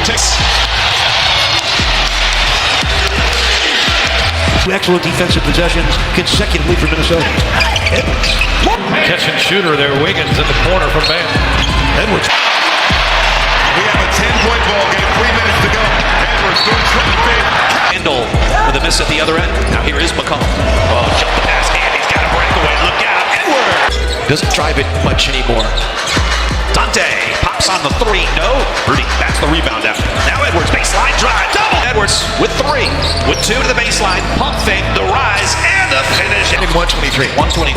takes. Excellent defensive possessions consecutively for Minnesota. Catch and shooter there, Wiggins in the corner from Bam. Edwards. We have a 10-point ball game, 3 minutes to go. Edwards through traffic. Handle with a miss at the other end. Now here is McCollum. Oh, jump the pass, and he's got a breakaway. Look out, Edwards! Doesn't drive it much anymore. Dante pops on the three. No. Rudy backs the rebound out. Now Edwards, baseline drive. Double. Edwards with 3. With 2 to the baseline. Pump fake, the rise, and the finish. 123. 123.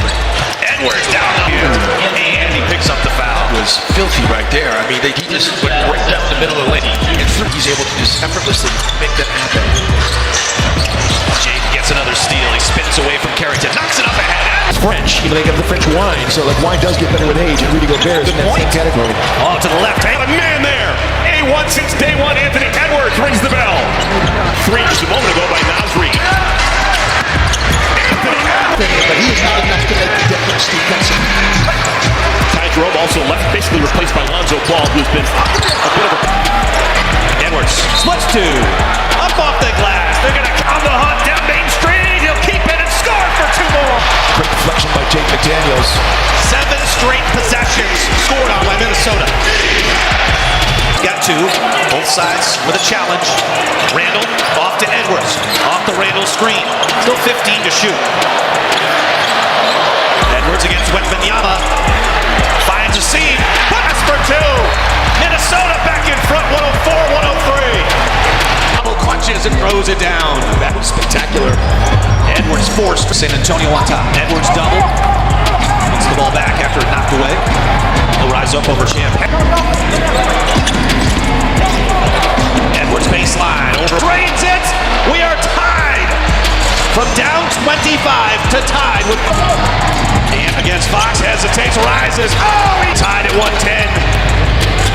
Edwards down the field. And he picks up the foul. It was filthy right there. I mean, he just went right down the middle of the lane. And he's able to just effortlessly make that happen. Jake gets another steal. He spins away from Carrington. Knocks it up ahead. French, they give the French wine, so like wine does get better with age, and Rudy Gobert is in that same category. Oh, to the left. A man there. A1 since day one. Anthony Edwards rings the bell. 3 just a moment ago by Nasri. But he is not enough to make the difference defensively. Ty Jerome also left, basically replaced by Lonzo Ball, who's been a bit of a... Edwards splits 2. Up off the glass. They're going to on the hunt down Main Street. He'll keep it and score for 2 more. Great deflection by Jake McDaniels. 7 straight possessions scored on by Minnesota. Got 2. Both sides with a challenge. Randall off to Edwards. Off the Randall screen. Still 15 to shoot. Edwards against Wembanyama. Finds a seam. Pass for 2. Minnesota back in front. 104-103. Double clutches and throws it down. That was spectacular. Edwards forced. San Antonio on top. Edwards double. Gets the ball back after it knocked away. He'll rise up over Champagne. Edwards baseline over. Drains it. We are tied. From down 25 to tied with. And against Fox, hesitates, rises. Oh, he tied at 110.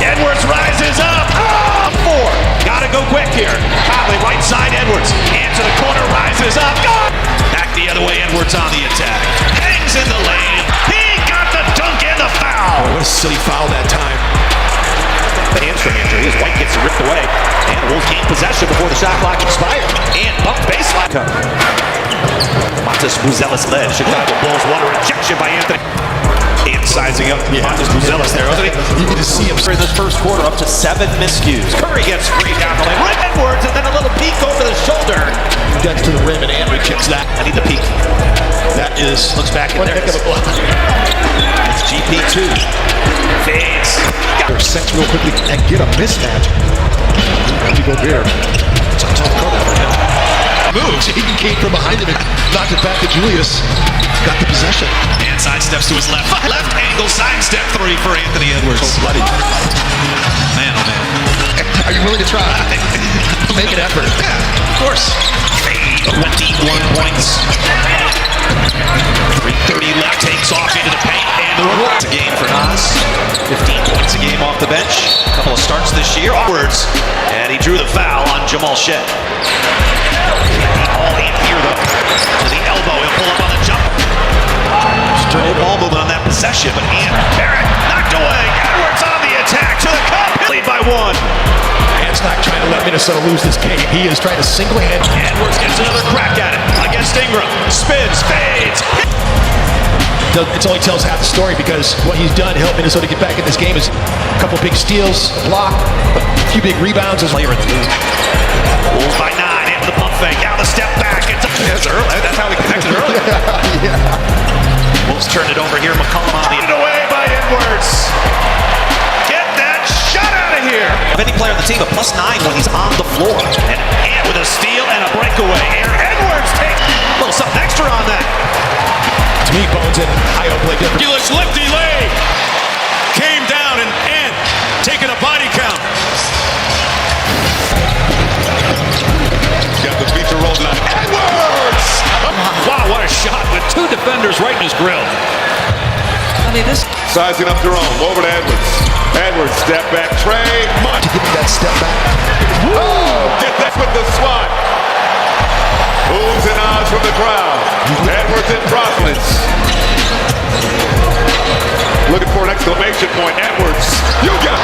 Edwards rises up. Oh, 4. Gotta go quick here. Conley right side, Edwards. And to the corner, rises up. Oh! Back the other way, Edwards on the attack. Hangs in the lane. He got the dunk and the foul. Oh, what a silly foul that time. The hamstring injury as White gets it ripped away. And the Wolves gain possession before the shot clock expired. And bumped baseline. Montes Buzelis led. Chicago Bulls water injection by Anthony. And sizing up Montes Buzelis there, wasn't he? You can just see him in this first quarter up to 7 miscues. Curry gets free down the lane. Right Edwards and then a little peek over the shoulder. Gets to the rim and Henry kicks that. I need the peek. That is Looks back in one there. heck of a block. It's GP2. Fades. Got sent real quickly and get a mismatch. Rudy Gobert. It's a tough cover for him. Moves. He came from behind him and knocked it back to Julius. Got the possession. And sidesteps to his left. Left angle sidestep 3 for Anthony Edwards. So bloody. Man, oh man. Are you willing to try? Make an effort. Yeah, of course. 21 points. 3:30 left. Takes off into the paint. And the reward. It's a game for Nas. 15 points a game off the bench. A couple of starts this year. Edwards. And he drew the foul on Jamal Shed. All in here though. To the elbow. He'll pull up on the jump. Straight ball movement on that possession. But Ian Barrett knocked away. Edwards on the attack to the cup. Lead by 1. Man's not trying to let Minnesota lose this game. He is trying to single-handed. Edwards gets another crack at it against Ingram. Spins, fades. It only tells half the story because what he's done to help Minnesota get back in this game is a couple big steals, a block, a few big rebounds. Player in the league. Wolves by 9 into the pump fake. Now the step back. That's early. That's how we connected earlier. Yeah. Wolves turned it over here. McCollum on the Away by Edwards. Get that shot out of here. Of any player on the team, a +9 when he's on the floor. And with a steal and a breakaway. Aaron Edwards takes a little something extra on that. To me, Bones and Io play different. Lefty leg. Came down and taking a body count. Got the feature roll line. Edwards! Wow, what a shot with 2 defenders right in his grill. I mean, this. Sizing up Jerome. Over to Edwards. Edwards, step back. Trey. To give him that step back. Oh, get that with the swat. Moves and odds from the crowd. Edwards in process. Looking for an exclamation point. Edwards. You got